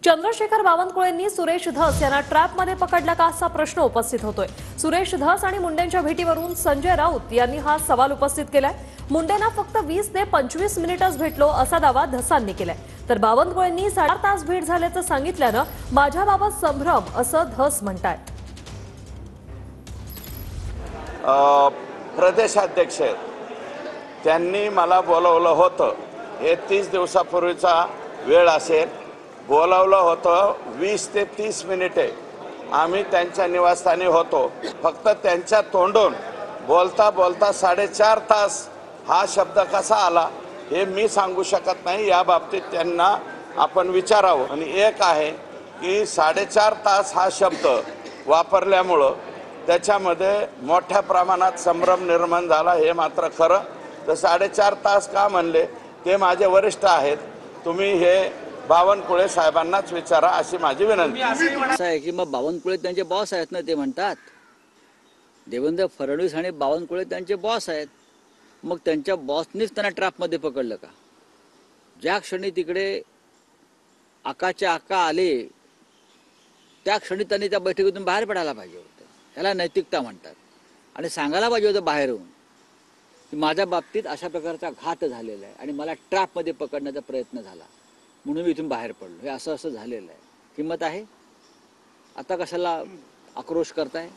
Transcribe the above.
चंद्रशेखर बावनकुळेंनी सुरेश धस यांना ट्रॅपमध्ये पकडला का असा प्रश्न उपस्थित होतोय। सुरेश धस आणि मुंडेंच्या भेटीवरून संजय राऊत यांनी हा सवाल उपस्थित केलाय। मुंडेंना फक्त 20 ते 25 मिनिटच भेटलो असा दावा धसांनी केलाय, तर बावनकुळेंनी 4.5 तास भेट झाल्याचं सांगितल्यानं माझ्याबाबत संभ्रम असं धस म्हणतायत। प्रदेशाध्यक्ष त्यांनी मला बोलवलं होतं, हे 30 दिवसापूर्वीचा वेळ असेल। बोलावलं होतं 20 ते 30 मिनिटे आम्ही त्यांच्या निवासस्थानी होतो। फक्त त्यांच्या तोंडून बोलता बोलता 4.5 तास हा शब्द कसा आला हे मी सांगू शकत नाही। या बाबतीत त्यांना आपण विचारावं। आणि एक आहे की 4.5 तास हा शब्द वापरल्यामुळं त्याच्यामध्ये मोठ्या प्रमाणात संभ्रम निर्माण झाला, हे मात्र खरं। तर 4.5 तास का म्हणले ते माझे वरिष्ठ आहेत, तुम्ही हे बावनकुळे साहेबांनाच विचारा अशी माझी विनंती आहे। की मग बावनकुळे त्यांचे बॉस आहेत ना, ते म्हणतात देवेंद्र फडणवीस आणि बावनकुळे त्यांचे बॉस आहेत। मग त्यांच्या बॉसनीच त्यांना ट्रॅपमध्ये पकडलं का? ज्या क्षणी तिकडे आकाच्या आका आले त्या क्षणी त्यांनी त्या बैठकीतून बाहेर पडायला पाहिजे होतं। ह्याला नैतिकता म्हणतात। आणि सांगायला पाहिजे होतं बाहेरून की माझ्या बाबतीत अशा प्रकारचा घात झालेला आहे आणि मला ट्रॅपमध्ये पकडण्याचा प्रयत्न झाला म्हणून मी इथून बाहेर पडलो। हे असं झालेलं आहे। किंमत आहे? आता कशाला आक्रोश करताय?